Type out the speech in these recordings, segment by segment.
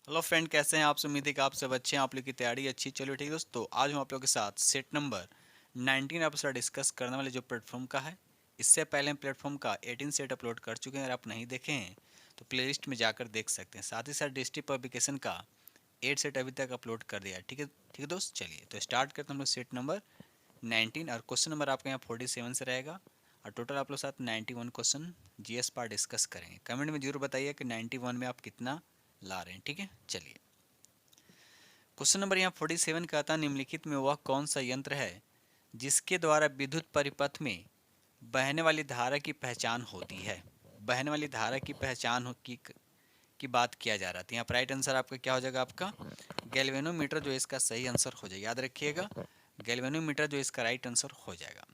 Hello friend, कैसे हैं आप? उम्मीद है कि आप सब अच्छे हैं, आप लोग की तैयारी अच्छी। चलो ठीक है दोस्तों, आज हम आप लोगों के साथ सेट नंबर 19 एपिसोड डिस्कस करने वाले जो प्लेटफॉर्म का है। इससे पहले हम प्लेटफॉर्म का 18 सेट अपलोड कर चुके हैं। अगर आप नहीं देखे हैं तो प्लेलिस्ट में जाकर देख सकते हैं। साथ ही साथ डिस्ट्रिक्ट पब्लिकेशन का 8 सेट अभी तक अपलोड कर दिया है। ठीक है दोस्त, चलिए तो स्टार्ट करते हैं हम लोग सेट नंबर 19। और क्वेश्चन नंबर आपके यहाँ 47 से रहेगा और टोटल आप लोग साथ 91 क्वेश्चन जीएस पार्ट डिस्कस करेंगे। कमेंट में जरूर बताइए कि 91 में आप कितना ला रहे हैं। ठीक है, चलिए क्वेश्चन नंबर यहाँ 47 का था, निम्नलिखित में वह कौन सा यंत्र है जिसके द्वारा विद्युत परिपथ में बहने वाली धारा की पहचान होती है। बहने वाली धारा की पहचान की बात किया जा रहा था। यहाँ पर राइट आंसर आपका क्या हो जाएगा? आपका गैल्वेनोमीटर जो इसका सही आंसर हो जाएगा। याद रखिएगा, गैल्वेनोमीटर जो इसका राइट आंसर हो जाएगा।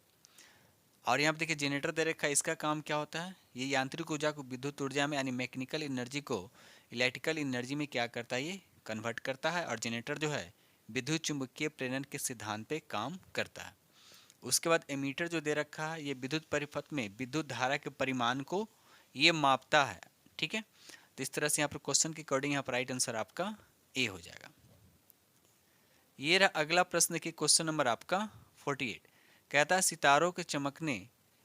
और यहाँ पर देखिए जनरेटर दे रखा है। इसका काम क्या होता है? ये यांत्रिक ऊर्जा को विद्युत ऊर्जा में यानी मैकेनिकल एनर्जी को इलेक्ट्रिकल एनर्जी में क्या करता है? ये कन्वर्ट करता है। और जनरेटर जो है विद्युत चुंबकीय प्रेरण के सिद्धांत पे काम करता है। उसके बाद एमीटर जो दे रखा है, ये विद्युत परिपथ में विद्युत धारा के परिमाण को ये मापता है। ठीक है, तो इस तरह से यहाँ पर क्वेश्चन के अकॉर्डिंग यहाँ पर राइट आंसर आपका ए हो जाएगा। ये रहा अगला प्रश्न की क्वेश्चन नंबर आपका 48। कहता है सितारों के चमकने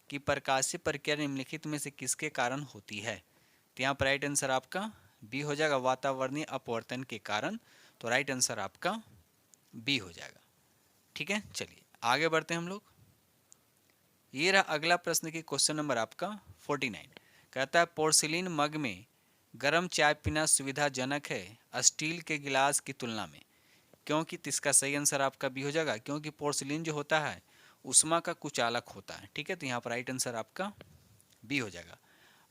की प्रकाशीय प्रक्रिया निम्नलिखित में से किसके कारण होती है? तो यहाँ पर राइट आंसर आपका बी हो जाएगा, वातावरणीय अपवर्तन के कारण। तो राइट आंसर आपका बी हो जाएगा। ठीक है, चलिए आगे बढ़ते हैं हम लोग। ये रहा अगला प्रश्न की क्वेश्चन नंबर आपका 49। कहता है पोर्सिलिन मग में गर्म चाय पीना सुविधाजनक है स्टील के गिलास की तुलना में, क्योंकि इसका सही आंसर आपका बी हो जाएगा। क्योंकि पोर्सिलिन जो होता है उष्मा का कुचालक होता है। ठीक है, तो यहाँ पर राइट आंसर आपका बी हो जाएगा।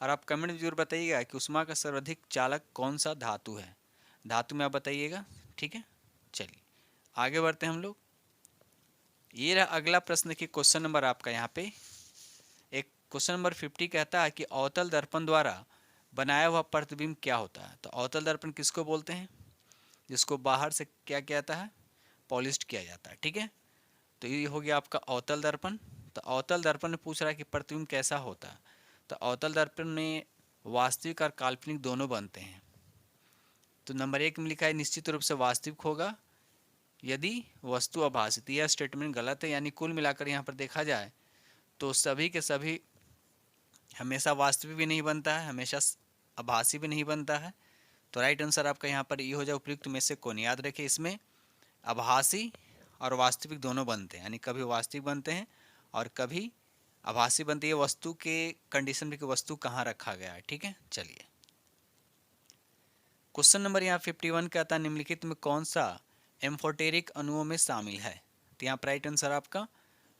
और आप कमेंट में जरूर बताइएगा कि उष्मा का सर्वाधिक चालक कौन सा धातु है। धातु में आप बताइएगा। ठीक है, चलिए आगे बढ़ते हैं हम लोग। ये रहा अगला प्रश्न की क्वेश्चन नंबर आपका यहाँ पे एक क्वेश्चन नंबर 50। कहता है कि अवतल दर्पण द्वारा बनाया हुआ प्रतिबिंब क्या होता है? तो अवतल दर्पण किसको बोलते हैं? जिसको बाहर से क्या किया जाता है? पॉलिश किया जाता है। ठीक है, तो ये हो गया आपका अवतल दर्पण। तो अवतल दर्पण में पूछ रहा है कि प्रतिबिंब कैसा होता है। तो अवतल दर्पण में वास्तविक और काल्पनिक दोनों बनते हैं। तो नंबर 1 में लिखा है निश्चित रूप से वास्तविक होगा यदि वस्तु आभासित। यह स्टेटमेंट गलत है, यानी कुल मिलाकर यहाँ पर देखा जाए तो सभी के सभी हमेशा वास्तविक भी नहीं बनता है, हमेशा आभासी भी नहीं बनता है। तो राइट आंसर आपका यहाँ पर ये हो जाए उपयुक्त में से कौन। याद रखिए, इसमें आभासी और वास्तविक दोनों बनते हैं, यानी कभी वास्तविक बनते हैं और कभी आभासी बनती है। वस्तु के कंडीशन में कि वस्तु कहाँ रखा गया है। ठीक है, चलिए क्वेश्चन नंबर यहाँ 51 का था, निम्नलिखित में कौन सा एम्फोटेरिक अणुओं में शामिल है? तो यहाँ पर राइट आंसर आपका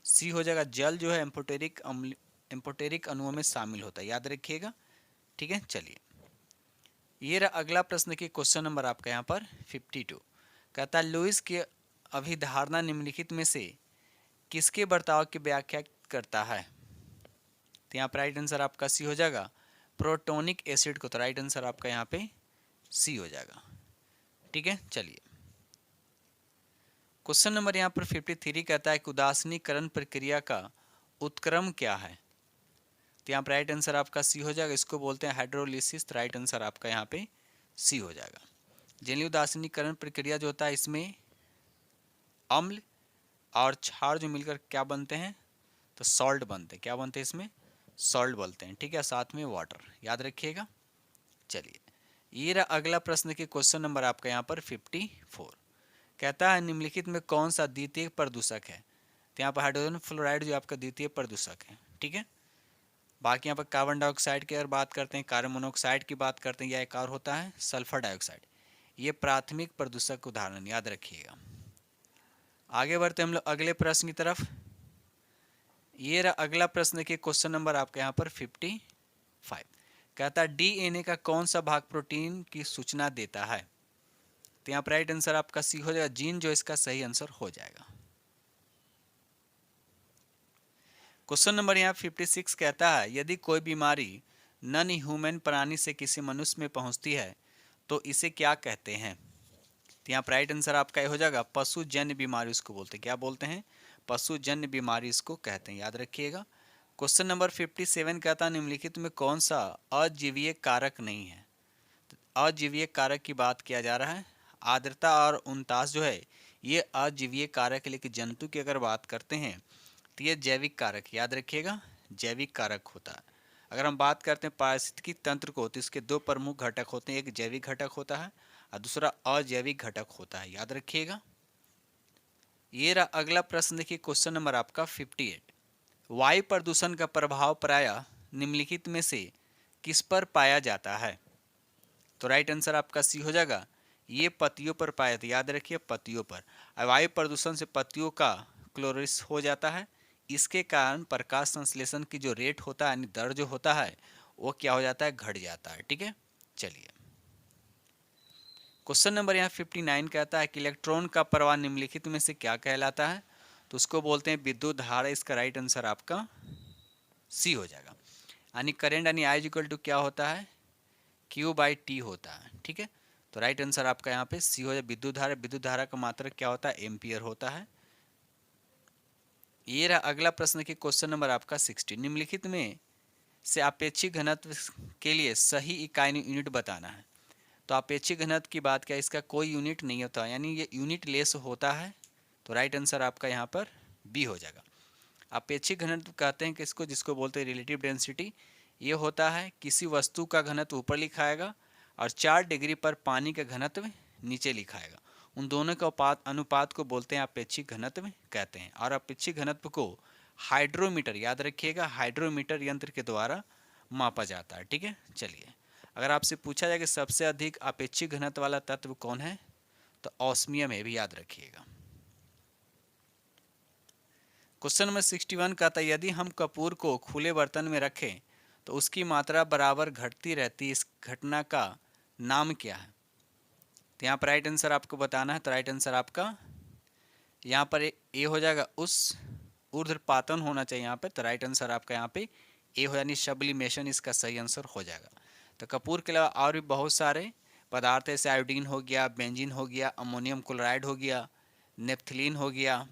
सी हो जाएगा। जल जो है एम्फोटेरिक अणुओं में शामिल होता है। याद रखिएगा। ठीक है, चलिए ये रहा अगला प्रश्न की क्वेश्चन नंबर आपका यहाँ पर 52। कहता है लुईस की अभिधारणा निम्नलिखित में से किसके बर्ताव की व्याख्या करता है? तो यहाँ पर राइट आंसर आपका सी हो जाएगा, प्रोटोनिक एसिड को। तो राइट आंसर आपका यहाँ पे सी हो जाएगा। ठीक है, चलिए क्वेश्चन नंबर यहाँ पर 53 कहता है कि उदासीनीकरण प्रक्रिया का उत्क्रम क्या है? तो यहाँ पर राइट आंसर आपका सी हो जाएगा। इसको बोलते हैं हाइड्रोलिसिस। राइट आंसर आपका यहाँ पे सी हो जाएगा। जलीय उदासीनीकरण प्रक्रिया जो होता है इसमें अम्ल और क्षार जो मिलकर क्या बनते हैं? तो सॉल्ट बनते हैं। क्या बनते हैं इसमें? सॉल्ट बोलते हैं। ठीक है, साथ में वाटर। याद रखिएगा। चलिए ये रहा अगला प्रश्न के क्वेश्चन नंबर आपका यहाँ पर 54। कहता है निम्नलिखित में कौन सा द्वितीय प्रदूषक है? तो यहाँ पर हाइड्रोजन फ्लोराइड जो आपका द्वितीय प्रदूषक है। ठीक है, बाकी यहाँ पर कार्बन डाइऑक्साइड की अगर बात करते हैं, कार्बन मोनोऑक्साइड की बात करते हैं, या एक और होता है सल्फर डाइऑक्साइड। ये प्राथमिक प्रदूषक उदाहरण। याद रखिएगा। आगे बढ़ते हम लोग अगले प्रश्न की तरफ। ये रहा अगला प्रश्न के क्वेश्चन नंबर आपके यहाँ पर 55। कहता है डीएनए का कौन सा भाग प्रोटीन की सूचना देता है? तो यहाँ पर राइट आंसर आपका सी हो जाएगा। जीन जो इसका सही आंसर हो जाएगा। क्वेश्चन नंबर यहाँ 56 कहता है यदि कोई बीमारी नॉन ह्यूमन प्राणी से किसी मनुष्य में पहुंचती है तो इसे क्या कहते हैं? तो यहाँ पर राइट आंसर आपका ये हो जाएगा पशुजन्य बीमारी उसको बोलते हैं। क्या बोलते हैं? पशुजन्य बीमारी इसको कहते हैं। याद रखिएगा। क्वेश्चन नंबर 57 कहता है निम्नलिखित में कौन सा अजीवीय कारक नहीं है? अजीवीय कारक की बात किया जा रहा है। आर्द्रता और 49 जो है ये अजीवीय कारक है, लेकिन जंतु की अगर बात करते हैं तो ये जैविक कारक, याद रखिएगा जैविक कारक होता है। अगर हम बात करते हैं पारिस्थितिकी तंत्र को तो इसके दो प्रमुख घटक होते हैं, एक जैविक घटक होता है और दूसरा अजैविक घटक होता है, याद रखिएगा। ये रहा अगला प्रश्न, देखिए क्वेश्चन नंबर आपका 58। वायु प्रदूषण का प्रभाव प्रायः निम्नलिखित में से किस पर पाया जाता है? तो राइट आंसर आपका सी हो जाएगा, ये पत्तियों पर पाया जाता है, याद रखिए पत्तियों पर। वायु प्रदूषण से पत्तियों का क्लोरिस हो जाता है, इसके कारण प्रकाश संश्लेषण की जो रेट होता है यानी दर जो होता है वो क्या हो जाता है, घट जाता है। ठीक है, चलिए क्वेश्चन नंबर यहाँ 59 कहता है कि इलेक्ट्रॉन का प्रवाह निम्नलिखित में से क्या कहलाता है? तो उसको बोलते हैं विद्युत धारा। इसका राइट आंसर आपका सी हो जाएगा। यानी करेंट यानी आई इक्वल टू क्या होता है, Q/T होता है। ठीक है, तो राइट आंसर आपका यहाँ पे सी हो जाए। विद्युत धारा, विद्युत धारा का मात्रक क्या होता है, एम्पियर होता है। ये रहा अगला प्रश्न कि क्वेश्चन नंबर आपका 60। निम्नलिखित में से अपेक्षित घनत्व के लिए सही इकाई यूनिट बताना है। तो अपेक्षित घनत्व की बात क्या, इसका कोई यूनिट नहीं होता, यानी ये यूनिट लेस होता है। तो राइट आंसर आपका यहाँ पर बी हो जाएगा। अपेक्षित घनत्व कहते हैं किसको, जिसको बोलते हैं रिलेटिव डेंसिटी। ये होता है किसी वस्तु का घनत्व ऊपर लिखाएगा और 4 डिग्री पर पानी का घनत्व नीचे लिखाएगा। उन दोनों का अनुपात को बोलते हैं अपेक्षित घनत्व कहते हैं। और अपेक्षित घनत्व को हाइड्रोमीटर, याद रखिएगा हाइड्रोमीटर यंत्र के द्वारा मापा जाता है। ठीक है, चलिए अगर आपसे पूछा जाए कि सबसे अधिक अपेक्षित घनत्व वाला तत्व कौन है, तो ऑस्मियम है, भी याद रखिएगा। क्वेश्चन नंबर 61 कहता है यदि हम कपूर को खुले बर्तन में रखें तो उसकी मात्रा बराबर घटती रहती है, इस घटना का नाम क्या है? तो यहाँ पर राइट आंसर आपको बताना है। तो राइट आंसर आपका यहाँ पर ए हो जाएगा, उस ऊर्ध्वपातन होना चाहिए यहाँ पे। तो राइट आंसर आपका यहाँ पे ए हो, यानी सब्लिमेशन इसका सही आंसर हो जाएगा। तो कपूर के अलावा और भी बहुत सारे पदार्थ जैसे आयोडीन हो गया, बेंजीन हो गया, अमोनियम क्लोराइड हो गया, नेफ्थलीन हो गया,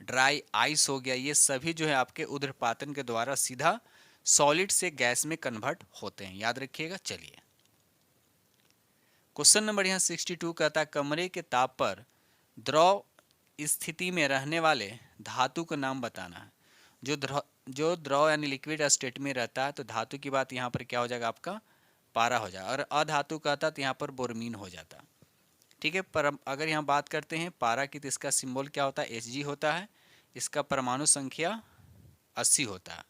ड्राई आइस हो गया, ये सभी जो है आपके ऊर्ध्वपातन के द्वारा सीधा सॉलिड से गैस में कन्वर्ट होते हैं, याद रखिएगा। चलिए क्वेश्चन नंबर यहाँ 62 कहता है कमरे के ताप पर द्रव स्थिति में रहने वाले धातु का नाम बताना है। जो द्रव यानी लिक्विड स्टेट में रहता है, तो धातु की बात यहाँ पर क्या हो जाएगा, आपका पारा हो जाएगा। और अधातु कहता तो यहाँ पर बोरमीन हो जाता। ठीक है, पर अगर यहाँ बात करते हैं पारा की, तो इसका सिंबल क्या होता है, Hg होता है। इसका परमाणु संख्या 80 होता है।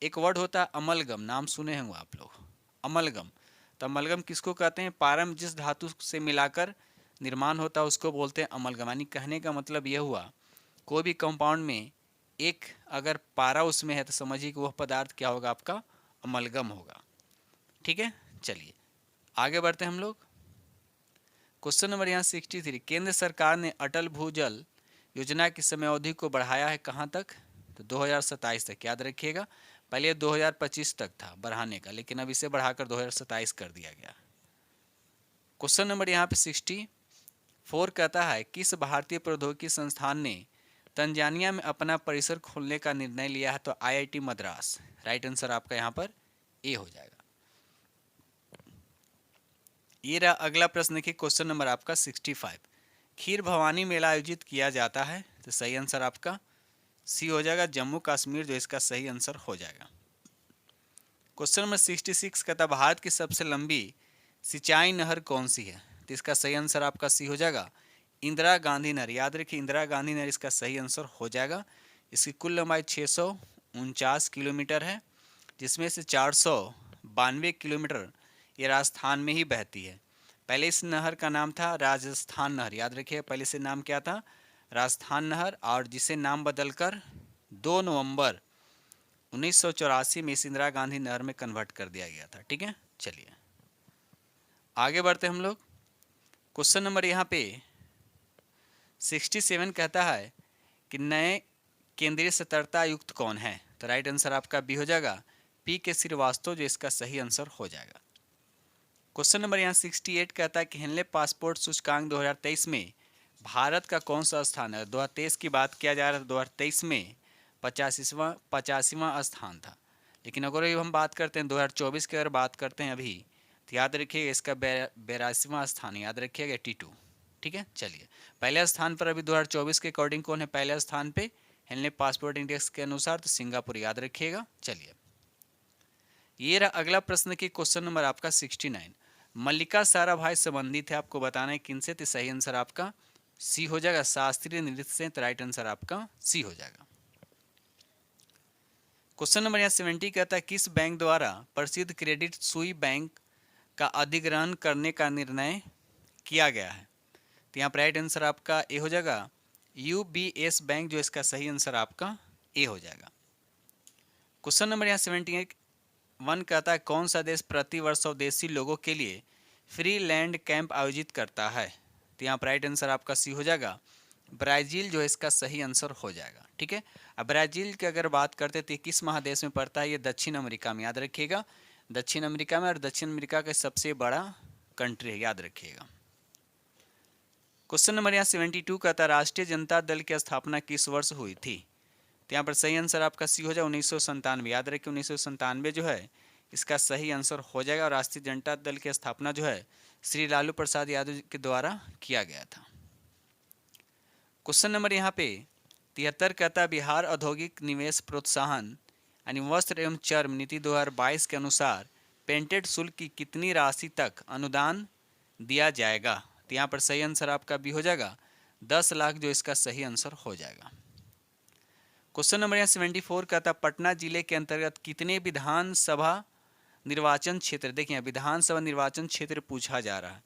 एक वर्ड होता है अमलगम, नाम सुने होंगे आप लोग, अमलगम। तो अमलगम किसको कहते हैं, पारा में जिस धातु से मिलाकर निर्माण होता है उसको बोलते हैं अमलगम। यानी कहने का मतलब यह हुआ कोई भी कंपाउंड में एक अगर पारा उसमें है तो समझिए कि वह पदार्थ क्या होगा, आपका अमलगम होगा। ठीक है, चलिए आगे बढ़ते हैं हम लोग। क्वेश्चन नंबर यहाँ 63 केंद्र सरकार ने अटल भूजल योजना की समयावधि को बढ़ाया है कहाँ तक, तो 2027 तक, याद रखिएगा। पहले 2025 तक था बढ़ाने का, लेकिन अब इसे बढ़ाकर 2027 कर दिया गया। क्वेश्चन नंबर यहाँ पे 64 कहता है किस भारतीय प्रौद्योगिकी संस्थान ने तंजानिया में अपना परिसर खोलने का निर्णय लिया है, तो IIT मद्रास। राइट आंसर आपका यहाँ पर ए हो जाएगा। ये रहा अगला प्रश्न की क्वेश्चन नंबर आपका 65 खीर भवानी मेला आयोजित किया जाता है, तो सही आंसर आपका सी हो जाएगा, जम्मू कश्मीर जो इसका सही आंसर हो जाएगा। क्वेश्चन नंबर 66 कहता भारत की सबसे लंबी सिंचाई नहर कौन सी है, तो इसका सही आंसर आपका सी हो जाएगा, इंदिरा गांधी नहर। याद रखिए इंदिरा गांधी नहर इसका सही आंसर हो जाएगा। इसकी कुल लंबाई 649 किलोमीटर है, जिसमें से 492 किलोमीटर ये राजस्थान में ही बहती है। पहले इस नहर का नाम था राजस्थान नहर, याद रखिए पहले से नाम क्या था, राजस्थान नहर, और जिसे नाम बदलकर 2 नवंबर 1984 में इस इंदिरा गांधी नहर में कन्वर्ट कर दिया गया था। ठीक है, चलिए आगे बढ़ते हम लोग। क्वेश्चन नंबर यहाँ पे 67 कहता है कि नए केंद्रीय सतर्कता आयुक्त कौन है, तो राइट आंसर आपका बी हो जाएगा, PK श्रीवास्तव, जो इसका सही आंसर हो जाएगा। क्वेश्चन नंबर यहाँ 68 कहता है कि हेनले पासपोर्ट सूचकांक 2023 में भारत का कौन सा स्थान है। 2023 की बात किया जा रहा है, 2023 में 85वां स्थान था। लेकिन अगर हम बात करते हैं 2024 की अगर बात करते हैं अभी, तो याद रखिएगा इसका 82वां स्थान याद रखिएगा 82। ठीक है, चलिए पहले स्थान पर अभी 2024 के अकॉर्डिंग कौन है पहले स्थान पे, हेनले पासपोर्ट इंडेक्स के अनुसार तो सिंगापुर याद रखिएगा। चलिए ये रहा अगला प्रश्न की क्वेश्चन नंबर आपका 69। मल्लिका साराभाई संबंधित है, आपको बताना है किनसे, तो सही आंसर आपका सी हो जाएगा, शास्त्रीय नृत्य से। तो राइट आंसर आपका सी हो जाएगा। क्वेश्चन नंबर यहाँ 70 कहता है किस बैंक द्वारा प्रसिद्ध क्रेडिट सुई बैंक का अधिग्रहण करने का निर्णय किया गया है। तो यहाँ पर राइट आंसर आपका ए हो जाएगा, यूबीएस बैंक, जो इसका सही आंसर आपका ए हो जाएगा। क्वेश्चन नंबर यहाँ 71 कहता है कौन सा देश प्रतिवर्ष स्वदेशी लोगों के लिए फ्री लैंड कैंप आयोजित करता है। तो यहाँ पर राइट आंसर आपका सी हो जाएगा, ब्राज़ील जो है इसका सही आंसर हो जाएगा। ठीक है, अब ब्राज़ील की अगर बात करते तो किस महादेश में पड़ता है, ये दक्षिण अमेरिका में याद रखिएगा, दक्षिण अमेरिका में, और दक्षिण अमेरिका का सबसे बड़ा कंट्री है याद रखिएगा। क्वेश्चन नंबर यहाँ 72 कहता है राष्ट्रीय जनता दल की स्थापना किस वर्ष हुई थी। तो यहाँ पर सही आंसर आपका सी हो जाए 1997, याद रखिए 1997 जो है इसका सही आंसर हो जाएगा। और राष्ट्रीय जनता दल की स्थापना जो है श्री लालू प्रसाद यादव के द्वारा किया गया था। क्वेश्चन नंबर यहाँ पे 73 कहता है बिहार औद्योगिक निवेश प्रोत्साहन यानी वस्त्र एवं चर्म नीति 2022 के अनुसार पेटेंट शुल्क की कितनी राशि तक अनुदान दिया जाएगा। तो यहाँ पर सही आंसर आपका भी हो जाएगा 10 लाख, जो इसका सही आंसर हो जाएगा। क्वेश्चन नंबर यहाँ 74 कहता पटना जिले के अंतर्गत कितने विधानसभा निर्वाचन क्षेत्र, देखिए विधानसभा निर्वाचन क्षेत्र पूछा जा रहा है।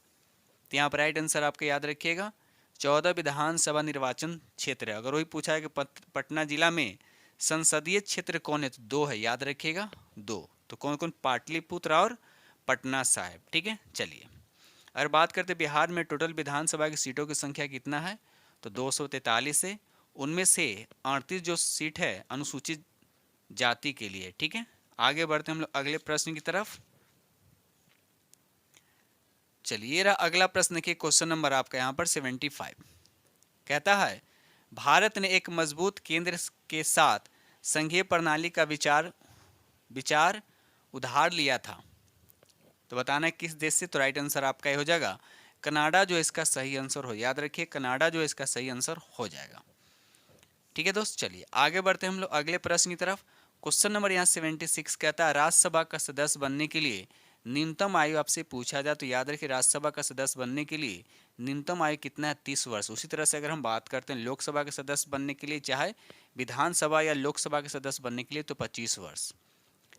तो यहाँ पर राइट आंसर आपका याद रखिएगा 14 विधानसभा निर्वाचन क्षेत्र है। अगर वही पूछा है कि पटना जिला में संसदीय क्षेत्र कौन है, तो 2 है याद रखिएगा 2। तो कौन कौन, पाटलिपुत्र और पटना साहिब। ठीक है, चलिए अगर बात करते बिहार में टोटल विधानसभा की सीटों की संख्या कितना है, तो 243 है। उनमें से 38 जो सीट है अनुसूचित जाति के लिए। ठीक है, आगे बढ़ते हैं हम लोग अगले प्रश्न की तरफ। चलिए रहा अगला प्रश्न के क्वेश्चन नंबर आपका यहाँ पर 75 कहता है भारत ने एक मजबूत केंद्र के साथ संघीय प्रणाली का विचार उधार लिया था। तो बताना है किस देश से। तो राइट आंसर आपका ये हो जाएगा कनाडा, जो इसका सही आंसर हो, याद रखिए कनाडा जो इसका सही आंसर हो जाएगा। ठीक है दोस्त, चलिए आगे बढ़ते हैं हम लोग अगले प्रश्न की तरफ। क्वेश्चन नंबर यहाँ 76 कहता है राज्यसभा का सदस्य बनने के लिए न्यूनतम आयु आपसे पूछा जाए, तो याद रखिए राज्यसभा का सदस्य बनने के लिए न्यूनतम आयु कितना है, 30 वर्ष। उसी तरह से अगर हम बात करते हैं लोकसभा के सदस्य बनने के लिए, चाहे विधानसभा या लोकसभा के सदस्य बनने के लिए, तो 25 वर्ष।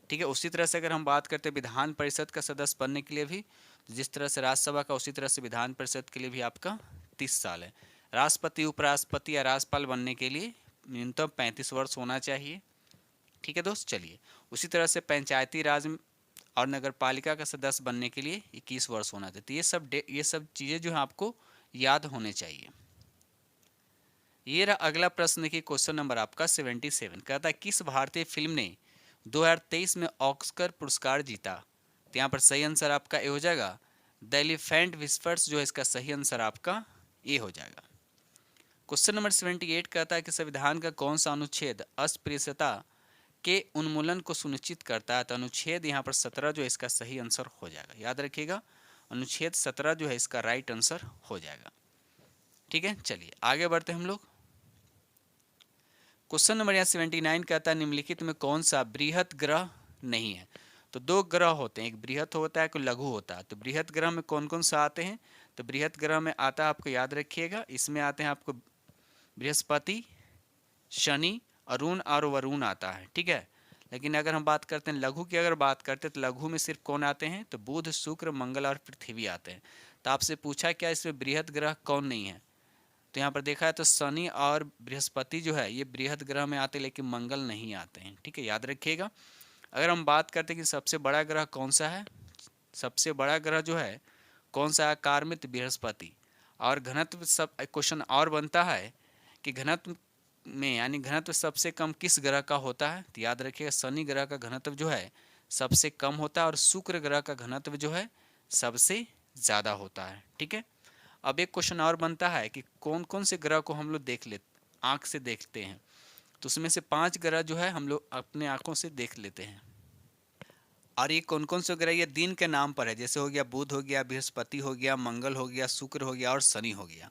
ठीक है, उसी तरह से अगर हम बात करते हैं विधान परिषद का सदस्य बनने के लिए भी, जिस तरह से राज्यसभा का, उसी तरह से विधान परिषद के लिए भी आपका 30 साल है। राष्ट्रपति, उपराष्ट्रपति या राज्यपाल बनने के लिए न्यूनतम 35 वर्ष होना चाहिए। ठीक है दोस्त, चलिए उसी तरह से पंचायती राज और नगर पालिका का सदस्य बनने के लिए 21 वर्ष होना चाहिए। तो ये सब चीज़ें जो है आपको याद होने चाहिए। ये रहा अगला प्रश्न की क्वेश्चन नंबर आपका 77 कहता है किस भारतीय फिल्म ने 2023 में ऑस्कर पुरस्कार जीता। तो यहाँ पर सही आंसर आपका ए हो जाएगा द एलिफेंट विस्पर्स, जो है इसका सही आंसर आपका ए हो जाएगा। क्वेश्चन नंबर 78 कहता है कि संविधान का कौन सा अनुच्छेद अस्पृश्यता के उन्मूलन को सुनिश्चित करता है। तो अनुच्छेद यहाँ पर 17 जो है इसका सही आंसर हो जाएगा, याद रखिएगा अनुच्छेद 17 जो है इसका राइट आंसर हो जाएगा। ठीक है, चलिए आगे बढ़ते हैं हम लोग। क्वेश्चन नंबर यहाँ 79 कहता है निम्नलिखित में कौन सा बृहत ग्रह नहीं है। तो 2 ग्रह होते हैं, एक बृहत होता है, एक लघु होता है। तो बृहत ग्रह में कौन कौन सा आते हैं, तो बृहत ग्रह में आता है आपको याद रखिएगा, इसमें आते हैं आपको बृहस्पति, शनि, अरुण और वरुण आता है। ठीक है, लेकिन अगर हम बात करते हैं लघु की, अगर बात करते हैं तो लघु में सिर्फ कौन आते हैं, तो बुध, शुक्र, मंगल और पृथ्वी आते हैं। तो आपसे पूछा क्या इसमें बृहत ग्रह कौन नहीं है, तो यहाँ पर देखा है तो शनि और बृहस्पति जो है ये बृहत ग्रह में आते हैं, लेकिन मंगल नहीं आते हैं। ठीक है, याद रखिएगा। अगर हम बात करते हैं कि सबसे बड़ा ग्रह कौन सा है, सबसे बड़ा ग्रह जो है कौन सा आकार में, तो बृहस्पति। और घनत्व, सब क्वेश्चन और बनता है कि घनत्व में यानी घनत्व सबसे कम किस ग्रह का होता है, तो याद रखिएगा शनि ग्रह का घनत्व जो है सबसे कम होता है और शुक्र ग्रह का घनत्व जो है सबसे ज़्यादा होता है। ठीक है, अब एक क्वेश्चन और बनता है कि कौन कौन से ग्रह को हम लोग आँख से देखते हैं, तो उसमें से 5 ग्रह जो है हम लोग अपने आँखों से देख लेते हैं। और ये कौन कौन से ग्रह ये दिन के नाम पर है, जैसे हो गया बुध हो गया, बृहस्पति हो गया, मंगल हो गया, शुक्र हो गया और शनि हो गया।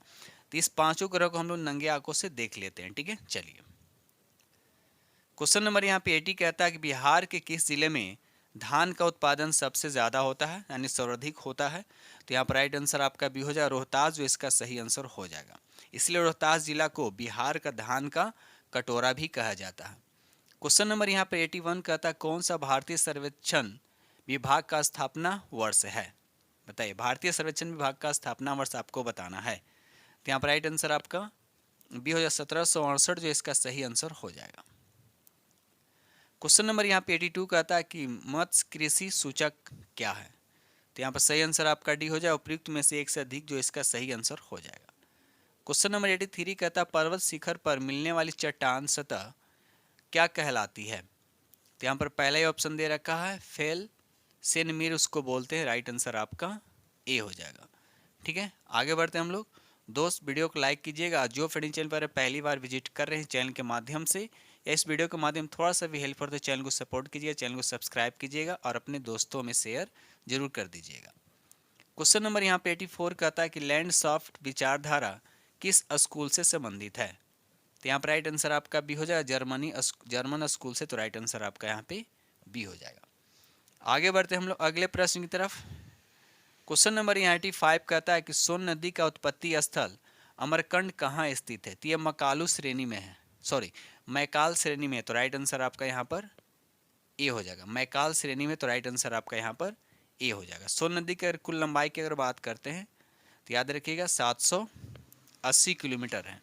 तो इस पांचों ग्रह को हम लोग नंगे आंखों से देख लेते हैं। ठीक है, चलिए क्वेश्चन नंबर यहाँ पे 80 कहता है कि बिहार के किस जिले में धान का उत्पादन सबसे ज्यादा होता है, यानी सर्वाधिक होता है। तो यहाँ पर राइट आंसर आपका भी हो जाएगा रोहतास, जो इसका सही आंसर हो जाएगा। इसलिए रोहतास जिला को बिहार का धान का कटोरा भी कहा जाता है। क्वेश्चन नंबर यहाँ पे 81 कहता है कौन सा भारतीय सर्वेक्षण विभाग का स्थापना वर्ष है। बताइए, भारतीय सर्वेक्षण विभाग का स्थापना वर्ष आपको बताना है। तो यहाँ पर राइट आंसर आपका बी हो जाएगा 1768, जो इसका सही आंसर हो जाएगा। क्वेश्चन नंबर यहाँ पे 82 कहता है कि मत्स्य कृषि सूचक क्या है। तो यहाँ पर सही आंसर आपका डी हो जाए उपयुक्त में से एक से अधिक, जो इसका सही आंसर हो जाएगा। क्वेश्चन नंबर 83 कहता है पर्वत शिखर पर मिलने वाली चट्टान सतह क्या कहलाती है। तो यहाँ पर पहला ही ऑप्शन दे रखा है फेल सेनमीर, उसको बोलते हैं। राइट आंसर आपका ए हो जाएगा। ठीक है, आगे बढ़ते हैं हम लोग। दोस्त वीडियो को लाइक कीजिएगा। जो फ्रेंड चैनल पर पहली बार विजिट कर रहे हैं चैनल के माध्यम से या इस वीडियो के माध्यम थोड़ा सा भी हेल्प हो तो चैनल को सपोर्ट कीजिएगा, चैनल को सब्सक्राइब कीजिएगा और अपने दोस्तों में शेयर जरूर कर दीजिएगा। क्वेश्चन नंबर यहाँ पे 84 कहता है कि लैंड सॉफ्ट विचारधारा किस स्कूल से संबंधित है। तो यहाँ पर राइट आंसर आपका बी हो जाएगा जर्मन स्कूल से। तो राइट आंसर आपका यहाँ पे बी हो जाएगा। आगे बढ़ते हम लोग अगले प्रश्न की तरफ। क्वेश्चन नंबर 85 कहता है कि सोन नदी का उत्पत्ति स्थल अमरकंड कहाँ स्थित है। तो यह मकालू श्रेणी में है, मैकाल श्रेणी में है। तो राइट आंसर आपका यहाँ पर ए हो जाएगा। मैकाल श्रेणी में, तो राइट आंसर आपका यहाँ पर ए हो जाएगा। सोन नदी की कुल लंबाई की अगर बात करते हैं तो याद रखिएगा 780 किलोमीटर है।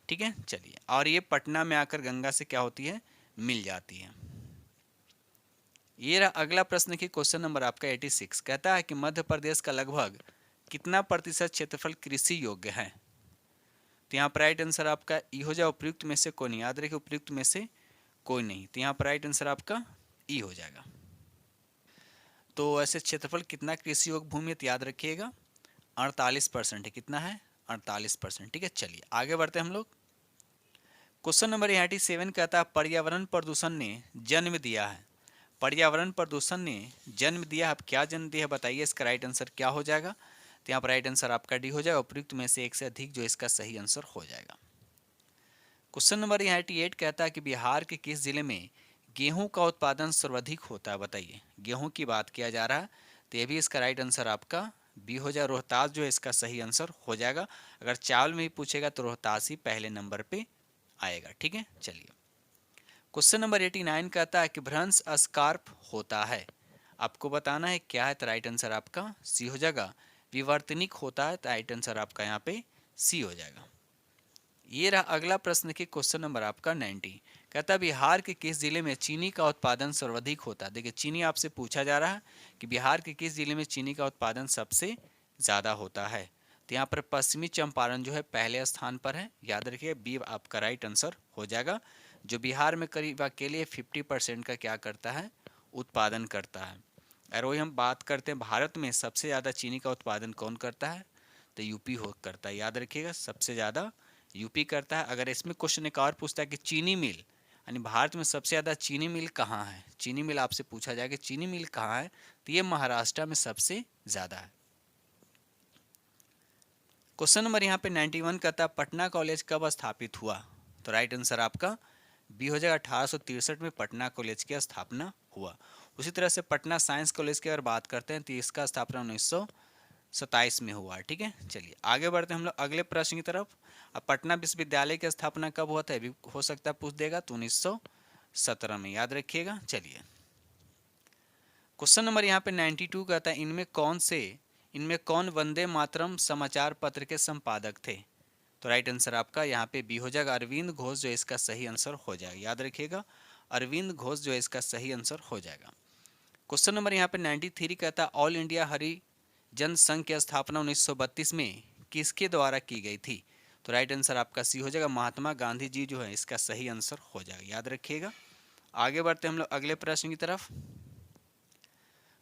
ठीक है, चलिए, और ये पटना में आकर गंगा से क्या होती है, मिल जाती है। ये रहा अगला प्रश्न की क्वेश्चन नंबर आपका 86 कहता है कि मध्य प्रदेश का लगभग कितना प्रतिशत क्षेत्रफल कृषि योग्य है। तो यहाँ पर राइट आंसर आपका ई हो जाए उपयुक्त में से कोई नहीं। याद रखिए उपयुक्त में से कोई नहीं। तो यहाँ पर राइट आंसर आपका ई हो जाएगा। तो ऐसे क्षेत्रफल कितना कृषि योग्य भूमि है, तो याद रखिएगा 48% है। कितना है, 48%। ठीक है, चलिए आगे बढ़ते हैं हम लोग। क्वेश्चन नंबर 87 कहता है पर्यावरण प्रदूषण ने जन्म दिया है। पर्यावरण प्रदूषण ने जन्म दिया है, अब क्या जन्म दिया है बताइए, इसका राइट आंसर क्या हो जाएगा। तो यहाँ पर राइट आंसर आपका डी हो जाएगा उपयुक्त में से एक से अधिक, जो इसका सही आंसर हो जाएगा। क्वेश्चन नंबर 88 कहता है कि बिहार के किस जिले में गेहूं का उत्पादन सर्वाधिक होता है। बताइए, गेहूं की बात किया जा रहा है, तो ये भी इसका राइट आंसर आपका बी हो जाए रोहतास, जो इसका सही आंसर हो जाएगा। अगर चावल में ही पूछेगा तो रोहतास ही पहले नंबर पे आएगा। ठीक है, चलिए क्वेश्चन नंबर 89 कहता है कि भ्रंश स्कार्प होता है, आपको बताना है क्या है। तो राइट आंसर आपका सी हो जाएगा विवर्तनिक होता है। तो राइट आंसर आपका यहाँ पे सी हो जाएगा। ये रहा अगला प्रश्न की क्वेश्चन नंबर आपका 90 कहता है बिहार के किस जिले में चीनी का उत्पादन सर्वाधिक होता है। देखिए, चीनी आपसे पूछा जा रहा है कि बिहार के किस जिले में चीनी का उत्पादन सबसे ज़्यादा होता है। तो यहाँ पर पश्चिमी चंपारण जो है पहले स्थान पर है। याद रखिए बी आपका राइट आंसर हो जाएगा, जो बिहार में करीब अकेले 50% का क्या करता है, उत्पादन करता है। और वही हम बात करते हैं भारत में सबसे ज़्यादा चीनी का उत्पादन कौन करता है, तो यूपी हो करता है। याद रखिएगा सबसे ज़्यादा यूपी करता है। अगर इसमें क्वेश्चन एक और पूछता है कि चीनी मिल, यानी भारत में सबसे ज़्यादा चीनी मिल कहाँ है, चीनी मिल आपसे पूछा जाए कि चीनी मिल कहाँ है, तो ये महाराष्ट्र में सबसे ज़्यादा है। क्वेश्चन नंबर यहाँ पे 91 कहता है पटना कॉलेज कब स्थापित हुआ। तो राइट आंसर आपका बी हो जाएगा 1863 में पटना कॉलेज की स्थापना हुआ। उसी तरह से पटना साइंस कॉलेज की अगर बात करते हैं तो इसका स्थापना 1927 में हुआ। ठीक है, चलिए आगे बढ़ते हैं हम लोग अगले प्रश्न की तरफ। अब पटना विश्वविद्यालय की स्थापना कब हुआ था, हो सकता है पूछ देगा, तो 1917 में। याद रखिएगा। चलिए क्वेश्चन नंबर यहाँ पे 92 कहता है इनमें कौन वंदे मातरम समाचार पत्र के संपादक थे। तो राइट आंसर आपका यहाँ पे बी हो जाएगा अरविंद घोष, जो इसका सही आंसर हो जाएगा। याद रखिएगा अरविंद घोष जो इसका सही आंसर हो जाएगा। क्वेश्चन नंबर यहाँ पे 93 कहता है ऑल इंडिया हरिजन संघ की स्थापना 1932 में किसके द्वारा की गई थी। तो राइट आंसर आपका सी हो जाएगा महात्मा गांधी जी जो है इसका सही आंसर हो जाएगा। याद रखिएगा। आगे बढ़ते हम लोग अगले प्रश्न की तरफ।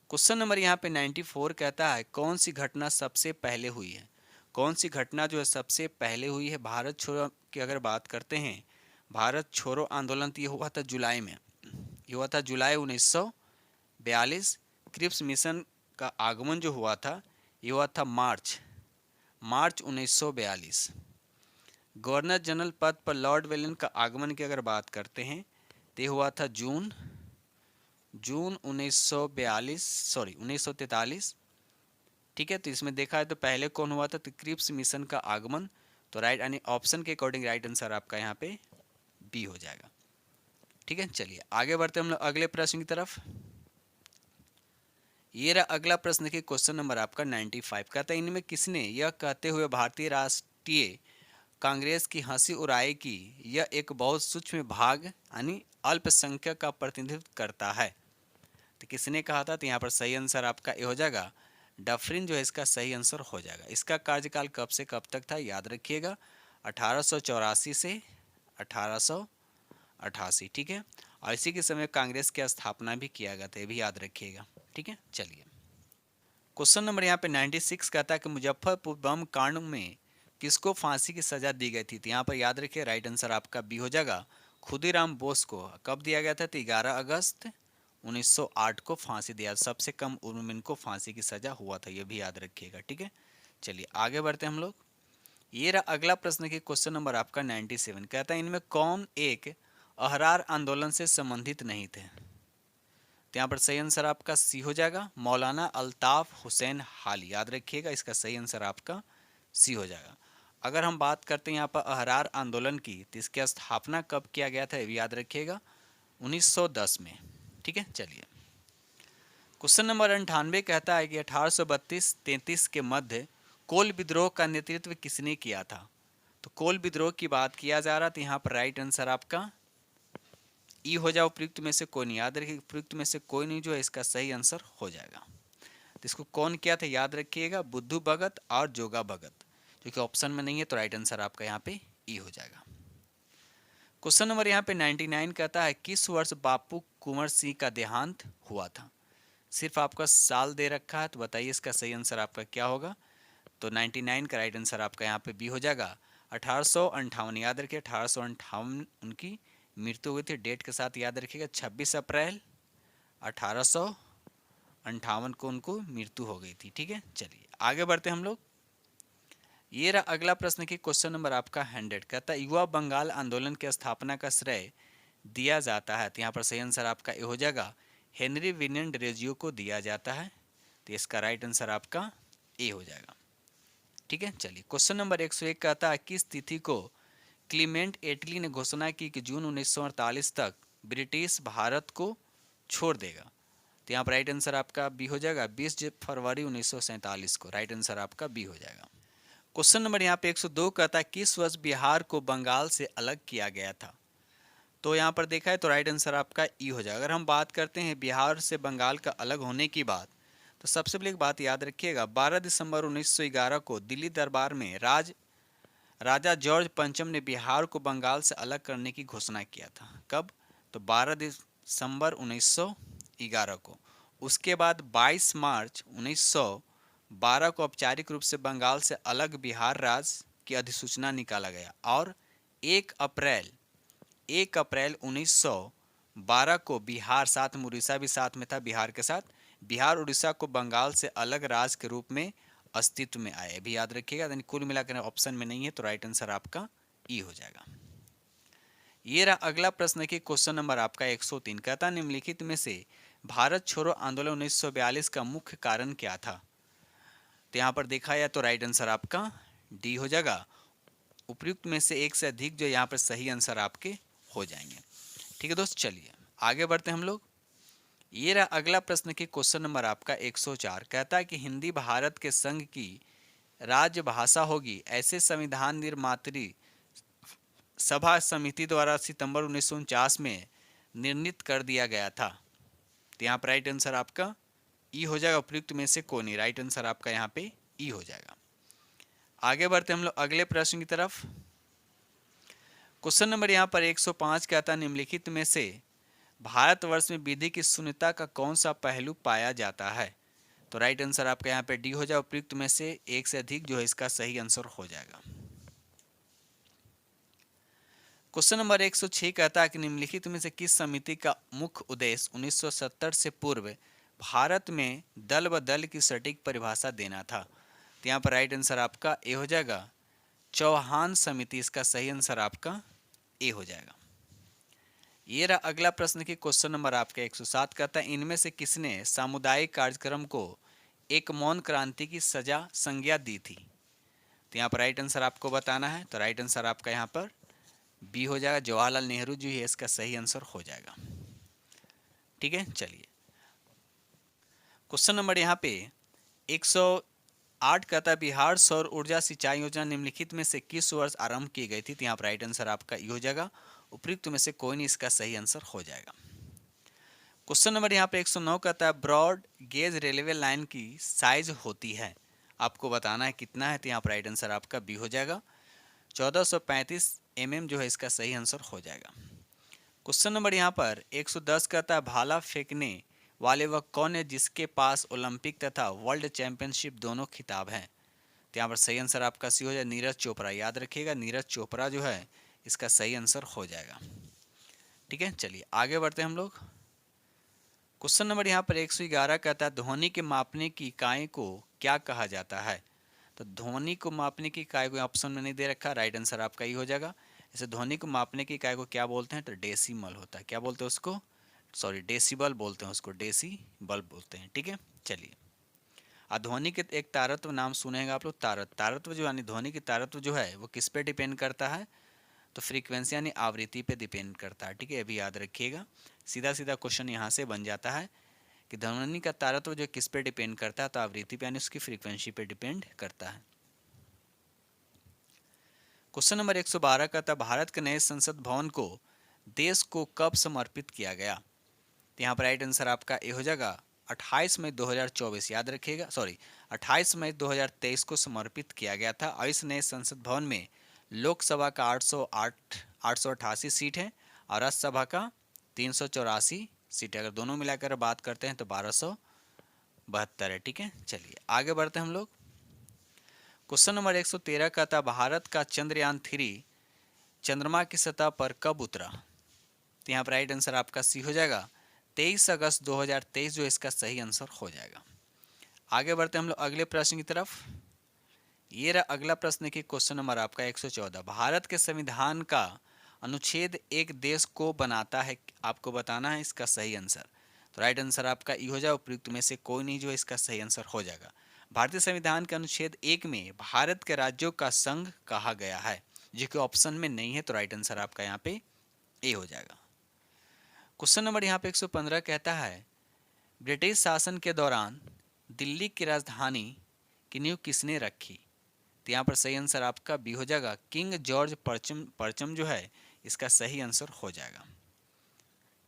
क्वेश्चन नंबर यहाँ पे 94 कहता है कौन सी घटना सबसे पहले हुई है। कौन सी घटना जो है सबसे पहले हुई है। भारत छोड़ो की अगर बात करते हैं, भारत छोड़ो आंदोलन तो ये हुआ था जुलाई में, ये हुआ था जुलाई 1942 क्रिप्स मिशन का आगमन जो हुआ था ये हुआ था मार्च 1942। गवर्नर जनरल पद पर लॉर्ड वेलन का आगमन की अगर बात करते हैं तो ये हुआ था जून 1943। ठीक है, तो इसमें देखा है तो पहले कौन हुआ था, तो क्रिप्स मिशन का आगमन। तो राइट यानी ऑप्शन के अकॉर्डिंग राइट आंसर आपका यहाँ पे बी हो जाएगा। ठीक है, चलिए आगे बढ़ते हम लोग अगले प्रश्न की तरफ। ये रहा अगला प्रश्न के क्वेश्चन नंबर आपका 95। कहता है इनमें किसने यह कहते हुए भारतीय राष्ट्रीय कांग्रेस की हंसी उड़ाई कि यह एक बहुत सूक्ष्म भाग यानी अल्पसंख्यक का प्रतिनिधित्व करता है। तो किसने कहा था, तो यहाँ पर सही आंसर आपका ये हो जाएगा डफरिन जो है इसका सही आंसर हो जाएगा। इसका कार्यकाल कब से कब तक था याद रखिएगा, 1884 से 1888। ठीक है, और इसी के समय कांग्रेस की स्थापना भी किया गया था, ये भी याद रखिएगा। ठीक है, चलिए क्वेश्चन नंबर यहाँ पे 96 कहता है कि मुजफ्फरपुर बम कांड में किसको फांसी की सजा दी गई थी। तो यहाँ पर याद रखिए राइट आंसर आपका बी हो जाएगा, खुदीराम बोस को। कब दिया गया था, तो 11 अगस्त 1908 को फांसी दिया। सबसे कम उम्र में इनको फांसी की सजा हुआ था, ये भी याद रखिएगा। ठीक है, चलिए आगे बढ़ते हैं हम लोग। ये रहा अगला प्रश्न की क्वेश्चन नंबर आपका 97। कहता है इनमें कौन एक अहरार आंदोलन से संबंधित नहीं थे। तो यहाँ पर सही आंसर आपका सी हो जाएगा, मौलाना अल्ताफ हुसैन हाली। याद रखिएगा इसका सही आंसर आपका सी हो जाएगा। अगर हम बात करते हैं यहाँ पर अहरार आंदोलन की, तो इसकी स्थापना कब किया गया था ये भी याद रखिएगा, 1910 में। ठीक है, चलिए क्वेश्चन नंबर 98 कहता है कि 1832-33 के मध्य कोल विद्रोह का नेतृत्व किसने किया था। तो कोल विद्रोह की बात किया जा रहा था, यहाँ पर राइट आंसर आपका ई हो जाए। उपयुक्त में से कोई नहीं, याद रखिए उपयुक्त में से कोई नहीं जो है इसका सही आंसर हो जाएगा। तो इसको कौन किया था याद रखिएगा, बुद्धू भगत और जोगा भगत, जो कि ऑप्शन में नहीं है, तो राइट आंसर आपका यहाँ पे ई हो जाएगा। क्वेश्चन नंबर यहाँ पे 99 कहता है किस वर्ष बापू कुंवर सिंह का देहांत हुआ था। सिर्फ आपका साल दे रखा है, तो बताइए इसका सही आंसर आपका क्या होगा। तो 99 का राइट आंसर आपका यहाँ पे बी हो जाएगा, 1858। याद रखिए 1858 उनकी मृत्यु हुई थी। डेट के साथ याद रखिएगा 26 अप्रैल 1858 को उनको मृत्यु हो गई थी। ठीक है, चलिए आगे बढ़ते हम लोग। ये रहा अगला प्रश्न की क्वेश्चन नंबर आपका 100। कहता है युवा बंगाल आंदोलन की स्थापना का श्रेय दिया जाता है। तो यहाँ पर सही आंसर आपका ये हो जाएगा, हेनरी विलियम डेरोजियो को दिया जाता है। तो इसका राइट आंसर आपका ए हो जाएगा। ठीक है, चलिए क्वेश्चन नंबर 101 कहता है किस तिथि को क्लीमेंट एटली ने घोषणा की कि जून 1948 तक ब्रिटिश भारत को छोड़ देगा। तो यहाँ पर राइट आंसर आपका बी हो जाएगा, 20 फरवरी 1947 को। राइट आंसर आपका बी हो जाएगा। क्वेश्चन नंबर यहाँ पे 102 कहता है किस वर्ष बिहार को बंगाल से अलग किया गया था। तो यहाँ पर देखा है तो राइट आंसर आपका ई हो जाएगा। अगर हम बात करते हैं बिहार से बंगाल का अलग होने की बात, तो सबसे पहले एक बात याद रखिएगा, 12 दिसंबर 1911 को दिल्ली दरबार में राजा जॉर्ज पंचम ने बिहार को बंगाल से अलग करने की घोषणा किया था। कब, तो 12 दिसंबर 1911 को। उसके बाद 22 मार्च 1912 को औपचारिक रूप से बंगाल से अलग बिहार राज्य की अधिसूचना निकाला गया और 1 अप्रैल 1912 को बिहार, साथ में उड़ीसा भी साथ में था, बिहार के साथ बिहार उड़ीसा को बंगाल से अलग राज्य के रूप में अस्तित्व में आए। भी याद रखिएगा, यानी कुल मिलाकर ऑप्शन में नहीं है, तो राइट आंसर आपका ई हो जाएगा। ये रहा अगला प्रश्न की क्वेश्चन नंबर आपका 103। कहता निम्नलिखित में से भारत छोड़ो आंदोलन 1942 का मुख्य कारण क्या था। तो यहाँ पर देखा जाए तो राइट आंसर आपका डी हो जाएगा। उपयुक्त में से एक से अधिक जो यहाँ पर सही आंसर आपके हो जाएंगे। ठीक है दोस्त, चलिए आगे बढ़ते हैं हम लोग। ये रहा अगला प्रश्न की क्वेश्चन नंबर आपका 104। कहता है कि हिंदी भारत के संघ की राज्य भाषा होगी, ऐसे संविधान निर्मात्री सभा समिति द्वारा सितंबर 1949 में निर्णित कर दिया गया था। तो यहाँ पर राइट आंसर आपका ई हो जाएगा। उपयुक्त में से कोई नहीं, राइट आंसर आपका यहाँ पे ई हो जाएगा। आगे बढ़ते हम लोग अगले प्रश्न की तरफ। क्वेश्चन नंबर यहाँ पर 105 कहता है निम्नलिखित में से भारतवर्ष में विधि की शून्यता का कौन सा पहलू पाया जाता है। तो राइट आंसर आपका यहाँ पे डी हो जाएगा। उपयुक्त में से एक से अधिक जो है इसका सही आंसर हो जाएगा। क्वेश्चन नंबर 106 कहता है कि निम्नलिखित में से किस समिति का मुख्य उद्देश्य 1970 से पूर्व भारत में दल व दल की सटीक परिभाषा देना था। तो यहाँ पर राइट आंसर आपका ए हो जाएगा, चौहान समिति। इसका सही आंसर आपका ए हो जाएगा। ये रहा अगला प्रश्न की क्वेश्चन नंबर आपका 107 कहता है, इनमें से किसने सामुदायिक कार्यक्रम को एक मौन क्रांति की सजा संज्ञा दी थी? तो यहाँ पर राइट आंसर आपको बताना है। तो राइट आंसर आपका यहाँ पर बी हो जाएगा, जवाहरलाल नेहरू जी है इसका सही आंसर हो जाएगा। ठीक है, चलिए क्वेश्चन नंबर यहाँ पे 108 कहता है, बिहार सौर ऊर्जा सिंचाई योजना निम्नलिखित में से किस वर्ष आरंभ की गई थी? तो यहाँ पर राइट आंसर आपका ये हो जाएगा, उपयुक्त में से कोई नहीं, इसका सही आंसर हो जाएगा। क्वेश्चन नंबर यहाँ पे 109 कहता है, ब्रॉड गेज रेलवे लाइन की साइज होती है, आपको बताना है कितना है? तो यहाँ पर राइट आंसर आपका बी हो जाएगा, 1435 mm जो है इसका सही आंसर हो जाएगा। क्वेश्चन नंबर यहाँ पर 110 कहता है, भाला फेंकने वाले वह कौन है जिसके पास ओलंपिक तथा वर्ल्ड चैंपियनशिप दोनों खिताब हैं? तो यहाँ पर सही आंसर आपका सी हो जाए, नीरज चोपड़ा। याद रखिएगा, नीरज चोपड़ा जो है इसका सही आंसर हो जाएगा। ठीक है, चलिए आगे बढ़ते हैं हम लोग। क्वेश्चन नंबर यहाँ पर 111 कहता है, ध्वनि के मापने की इकाई को क्या कहा जाता है? तो ध्वनि को मापने की इकाई को ऑप्शन में नहीं दे रखा, राइट आंसर आपका ये हो जाएगा। इसे ध्वनि को मापने की इकाई को क्या बोलते हैं? तो डेसिमल होता है। क्या बोलते हैं उसको? सॉरी, डेसिबल बोलते हैं उसको, डेसिबल बोलते हैं। ठीक है, चलिए ध्वनि के एक तारत्व नाम सुनेगा आप लोग, तारत्व जो यानी ध्वनि की तारत्व जो है वो किस पे डिपेंड करता है? तो फ्रीक्वेंसी यानी आवृत्ति पे डिपेंड करता है। ठीक है, अभी याद रखिएगा, सीधा सीधा क्वेश्चन यहाँ से बन जाता है कि ध्वनि का तारत्व जो किस पे डिपेंड करता है? तो आवृत्ति पे यानी उसकी फ्रीक्वेंसी पे डिपेंड करता है। क्वेश्चन नंबर 112 का था, भारत के नए संसद भवन को देश को कब समर्पित किया गया? तो यहाँ पर राइट आंसर आपका ए हो जाएगा, 28 मई 2024। याद रखिएगा, सॉरी 28 मई 2023 को समर्पित किया गया था। और इस नए संसद भवन में लोकसभा का 888 सीट है और राज्यसभा का 384 सीट है। अगर दोनों मिलाकर बात करते हैं तो 1272 है। ठीक है, चलिए आगे बढ़ते हैं हम लोग। क्वेश्चन नंबर 113 का था, भारत का चंद्रयान 3 चंद्रमा की सतह पर कब उतरा? तो यहाँ पर राइट आंसर आपका सी हो जाएगा, 23 अगस्त 2023 जो इसका सही आंसर हो जाएगा। आगे बढ़ते हैं हम लोग अगले प्रश्न की तरफ। ये रहा अगला प्रश्न की क्वेश्चन नंबर आपका 114, भारत के संविधान का अनुच्छेद एक देश को बनाता है, आपको बताना है इसका सही आंसर। तो राइट आंसर आपका ई हो जाए, उपयुक्त में से कोई नहीं जो इसका सही आंसर हो जाएगा। भारतीय संविधान के अनुच्छेद 1 में भारत के राज्यों का संघ कहा गया है, जो कि ऑप्शन में नहीं है। तो राइट आंसर आपका यहाँ पे ए हो जाएगा। क्वेश्चन नंबर यहाँ पे 115 कहता है, ब्रिटिश शासन के दौरान दिल्ली की राजधानी की नींव किसने रखी? तो यहाँ पर सही आंसर आपका बी हो जाएगा, किंग जॉर्ज परचम जो है इसका सही आंसर हो जाएगा।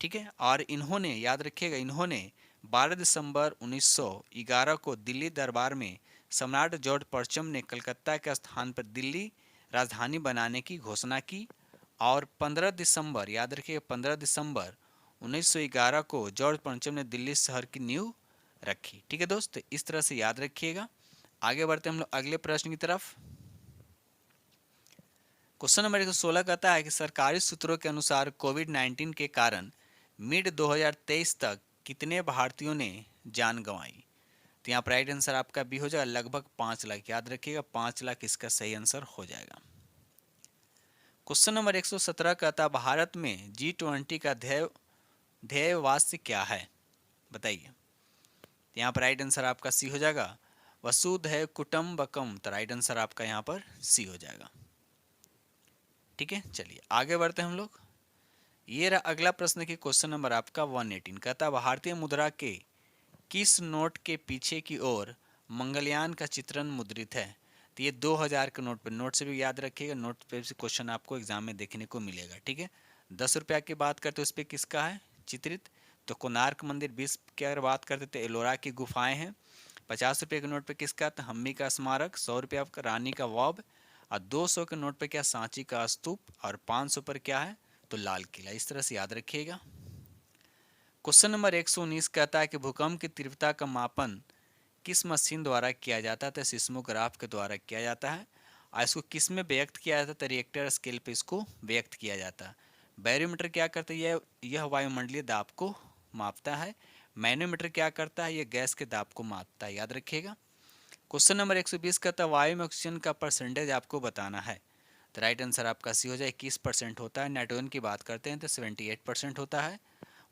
ठीक है, और इन्होंने, याद रखिएगा, इन्होंने 12 दिसंबर 1911 को दिल्ली दरबार में सम्राट जॉर्ज परचम ने कलकत्ता के स्थान पर दिल्ली राजधानी बनाने की घोषणा की। और 15 दिसंबर, याद रखिए 15 दिसंबर 1911 को जॉर्ज परचम ने दिल्ली शहर की नींव रखी। ठीक है दोस्त, इस तरह से याद रखिएगा। आगे बढ़ते हम लोग अगले प्रश्न की तरफ। क्वेश्चन नंबर 116 कहता है कि सरकारी सूत्रों के अनुसार कोविड-19 के कारण मिड 2023 तक कितने भारतीयों ने जान गंवाई? तो यहाँ पर राइट आंसर आपका बी हो जाएगा, लगभग 5 लाख। याद रखिएगा 5 लाख इसका सही आंसर हो जाएगा। क्वेश्चन नंबर 117 कहता है, भारत में G20 का ध्येय वाक्य क्या है? बताइए। तो यहाँ पर राइट आंसर आपका सी हो जाएगा, वसुधैव कुटुंबकम। तो राइट आंसर आपका यहाँ पर सी हो जाएगा। ठीक है, चलिए आगे बढ़ते हैं हम लोग। ये रहा अगला प्रश्न की क्वेश्चन नंबर आपका 118 कहता है, भारतीय मुद्रा के किस नोट के पीछे की ओर मंगलयान का चित्रण मुद्रित है? तो ये 2000 के नोट पर, नोट से भी याद रखिएगा, नोट पे भी क्वेश्चन आपको एग्जाम में देखने को मिलेगा। ठीक है, 10 रुपया की बात करते उस पर किसका है चित्रित? तो कोणार्क मंदिर। 20 की अगर बात करते तो एलोरा की गुफाएं हैं। 50 रुपये के नोट पे किसका? तो हम्पी का स्मारक। 100 रुपया का रानी का वाव। और 200 के नोट पे क्या? सांची का स्तूप। और 500 पर क्या है? तो लाल किला। इस तरह से याद रखिएगा। क्वेश्चन नंबर 119 कहता है कि भूकंप की तीव्रता का मापन किस मशीन द्वारा किया जाता है? तो सिस्मोग्राफ के द्वारा किया जाता है। और इसको किस में व्यक्त किया जाता है? तो रिएक्टर स्केल पे इसको व्यक्त किया जाता है। बैरोमीटर क्या करता है? यह वायुमंडलीय दाब को मापता है। मैनोमीटर क्या करता है, ये गैस के दाब को मापता है, याद रखिएगा। क्वेश्चन नंबर 120 कहता है वायु में ऑक्सीजन का परसेंटेज आपको बताना है। तो राइट आंसर आपका सी हो जाए, 21% होता है। नाइट्रोजन की बात करते हैं तो 78% होता है।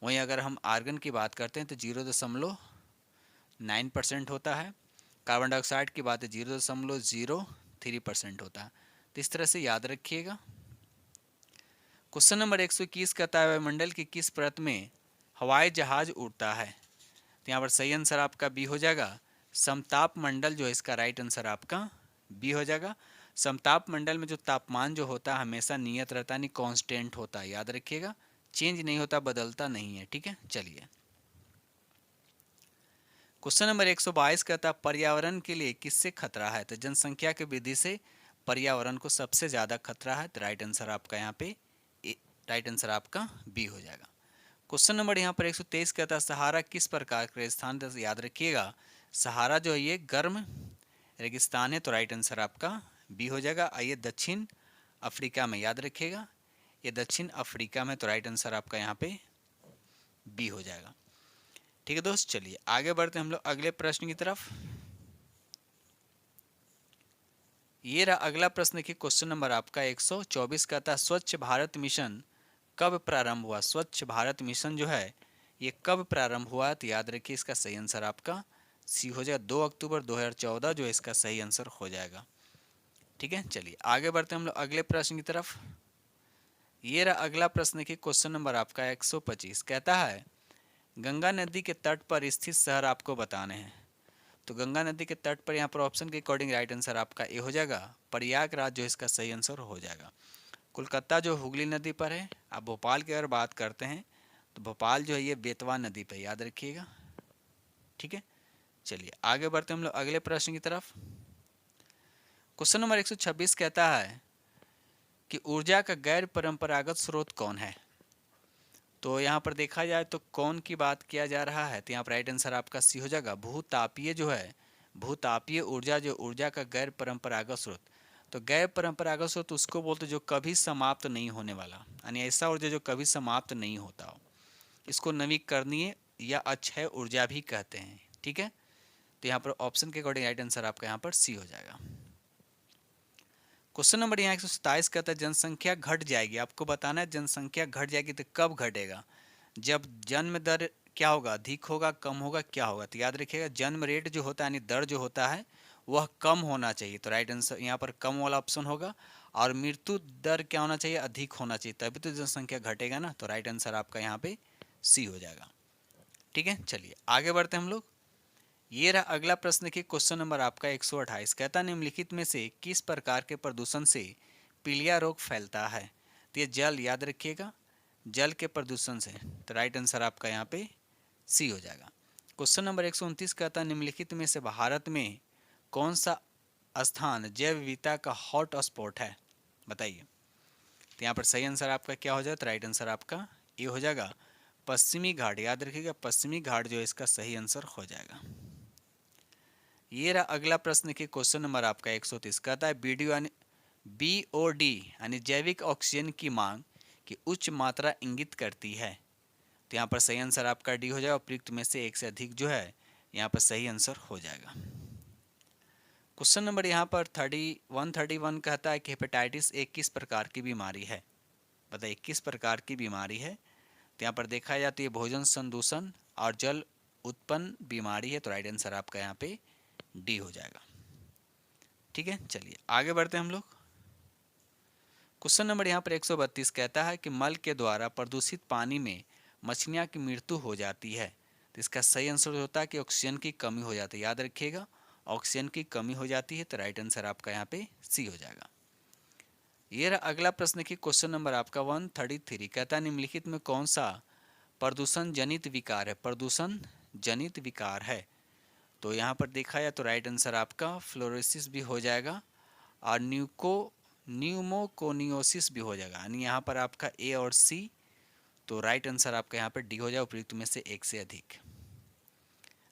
वहीं अगर हम आर्गन की बात करते हैं तो 0.9% होता है। कार्बन डाइऑक्साइड की बात है 0.03% होता है। तो इस तरह से याद रखिएगा। क्वेश्चन नंबर 121 कहता है वायुमंडल की किस परत में हवाई जहाज उड़ता है। तो यहाँ पर सही आंसर आपका बी हो जाएगा, समताप मंडल जो है इसका राइट आंसर आपका बी हो जाएगा। समताप मंडल में जो तापमान जो होता है हमेशा नियत रहता है, नहीं कांस्टेंट होता है, याद रखिएगा, चेंज नहीं होता, बदलता नहीं है, ठीक है। चलिए क्वेश्चन नंबर 122 कहता है पर्यावरण के लिए किससे खतरा है। तो जनसंख्या की वृद्धि से पर्यावरण को सबसे ज्यादा खतरा है। तो राइट आंसर आपका यहाँ पे राइट आंसर आपका बी हो जाएगा। क्वेश्चन नंबर यहाँ पर 123 कहता है सहारा किस प्रकार का रेगिस्तान है। याद रखिएगा सहारा जो है ये गर्म रेगिस्तान है। तो राइट आंसर आपका बी हो जाएगा। आइए दक्षिण अफ्रीका में, याद रखिएगा ये दक्षिण अफ्रीका में। तो राइट आंसर आपका यहाँ पे बी हो जाएगा, ठीक है दोस्त। चलिए आगे बढ़ते हैं हम लोग अगले प्रश्न की तरफ। ये रहा अगला प्रश्न की क्वेश्चन नंबर आपका 124 कहता है स्वच्छ भारत मिशन कब प्रारंभ हुआ। स्वच्छ भारत मिशन जो है ये कब प्रारंभ हुआ। तो याद रखिए इसका सही आंसर आपका सी हो जाएगा, 2 अक्टूबर 2014 जो है इसका सही आंसर हो जाएगा, ठीक है। चलिए आगे बढ़ते हैं हम लोग अगले प्रश्न की तरफ। ये रहा अगला प्रश्न की क्वेश्चन नंबर आपका 125 कहता है गंगा नदी के तट पर स्थित शहर आपको बताने हैं। तो गंगा नदी के तट पर यहाँ पर ऑप्शन के अकॉर्डिंग राइट आंसर आपका ए हो जाएगा, प्रयागराज जो इसका सही आंसर हो जाएगा। कोलकाता जो हुगली नदी पर है। आप भोपाल की अगर बात करते हैं तो भोपाल जो है ये बेतवा नदी पर, याद रखिएगा, ठीक है। चलिए आगे बढ़ते हम लोग अगले प्रश्न की तरफ। क्वेश्चन नंबर 126 कहता है कि ऊर्जा का गैर परंपरागत स्रोत कौन है। तो यहाँ पर देखा जाए तो कौन की बात किया जा रहा है। तो यहाँ पर राइट आंसर आपका सी हो जाएगा, भूतापीय जो है भूतापीय ऊर्जा, जो ऊर्जा का गैर परंपरागत स्रोत। तो गैर परंपरागत स्रोत उसको बोलते जो कभी समाप्त नहीं होने वाला, यानी ऐसा ऊर्जा जो कभी समाप्त नहीं होता हो, इसको नवीकरणीय या अक्षय ऊर्जा भी कहते हैं, ठीक है। तो यहाँ पर ऑप्शन के अकॉर्डिंग राइट आंसर आपका यहाँ पर सी हो जाएगा। क्वेश्चन नंबर यहाँ 127 कहता है जनसंख्या घट जाएगी। आपको बताना है जनसंख्या घट जाएगी तो कब घटेगा, जब जन्म दर क्या होगा, अधिक होगा, कम होगा, क्या होगा। तो याद रखिएगा जन्म रेट जो होता है यानी दर जो होता है वह कम होना चाहिए। तो राइट आंसर यहाँ पर कम वाला ऑप्शन होगा। और मृत्यु दर क्या होना चाहिए, अधिक होना चाहिए, तभी तो जनसंख्या घटेगा ना। तो राइट आंसर आपका यहाँ पे सी हो जाएगा, ठीक है। चलिए आगे बढ़ते हैं हम लोग। ये रहा अगला प्रश्न की क्वेश्चन नंबर आपका 128 कहता निम्नलिखित में से किस प्रकार के प्रदूषण से पीलिया रोग फैलता है। तो ये जल, याद रखिएगा जल के प्रदूषण से। तो राइट आंसर आपका यहाँ पे सी हो जाएगा। क्वेश्चन नंबर 129 कहता है निम्नलिखित में से भारत में कौन सा स्थान जैव विविधता का हॉट स्पॉट है, बताइए। तो यहाँ पर सही आंसर आपका क्या हो जाएगा। तो राइट आंसर आपका ये हो जाएगा पश्चिमी घाट, याद रखिएगा पश्चिमी घाट जो है इसका सही आंसर हो जाएगा। ये रहा अगला प्रश्न के क्वेश्चन नंबर आपका 130 कहता है BOD यानी जैविक ऑक्सीजन की मांग की उच्च मात्रा इंगित करती है। तो यहाँ पर सही आंसर आपका डी हो जाएगा, उपयुक्त में से एक से अधिक जो है यहाँ पर सही आंसर हो जाएगा। क्वेश्चन नंबर यहाँ पर 131 कहता है कि हेपेटाइटिस ए किस प्रकार की बीमारी है, बताइए किस प्रकार की बीमारी है। तो यहाँ पर देखा जाए तो ये भोजन संदूषण और जल उत्पन्न बीमारी है। तो राइट आंसर आपका यहाँ पे डी हो जाएगा, ठीक है। चलिए आगे बढ़ते हैं हम लोग। क्वेश्चन नंबर यहाँ पर 132 कहता है कि मल के द्वारा प्रदूषित पानी में मछलियाँ की मृत्यु हो जाती है। तो इसका सही आंसर होता है कि ऑक्सीजन की कमी हो जाती है, याद रखिएगा ऑक्सीजन की कमी हो जाती है। तो राइट आंसर आपका यहाँ पे सी हो जाएगा। ये रहा अगला प्रश्न की क्वेश्चन नंबर आपका 133 कहता है निम्नलिखित में कौन सा प्रदूषण जनित विकार है, प्रदूषण जनित विकार है। तो यहाँ पर देखा जाए तो राइट आंसर आपका फ्लोरोसिस भी हो जाएगा और न्यूमोकोनियोसिस भी हो जाएगा, यानी यहाँ पर आपका ए और सी। तो राइट आंसर आपका यहाँ पर डी हो जाएगा, उपयुक्त में से एक से अधिक।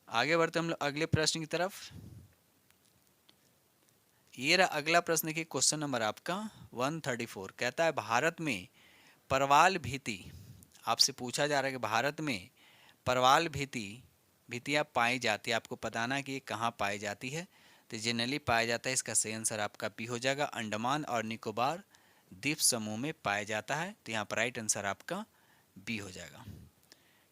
आगे बढ़ते हम लोग अगले प्रश्न की तरफ। ये रहा अगला प्रश्न की क्वेश्चन नंबर आपका 134 कहता है भारत में परवाल भीति, आपसे पूछा जा रहा है कि भारत में परवाल भीतियाँ पाई जाती है, आपको बताना है कि ये कहाँ पाई जाती है। तो जनरली पाया जाता है, इसका सही आंसर आपका बी हो जाएगा, अंडमान और निकोबार द्वीप समूह में पाया जाता है। तो यहाँ पर राइट आंसर आपका बी हो जाएगा।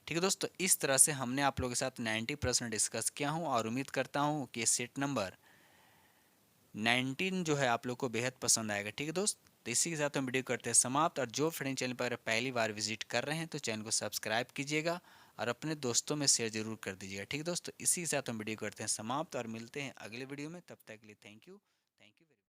ठीक है दोस्तों, इस तरह से हमने आप लोगों के साथ 90% डिस्कस किया हूँ और उम्मीद करता हूँ कि सेट नंबर 19 जो है आप लोग को बेहद पसंद आएगा। ठीक है दोस्त, तो इसी के साथ हम वीडियो करते हैं समाप्त। और जो फ्रेंड चैनल पर पहली बार विजिट कर रहे हैं तो चैनल को सब्सक्राइब कीजिएगा और अपने दोस्तों में शेयर जरूर कर दीजिएगा। ठीक है दोस्तों, इसी के साथ हम वीडियो करते हैं समाप्त और मिलते हैं अगले वीडियो में। तब तक के लिए थैंक यू।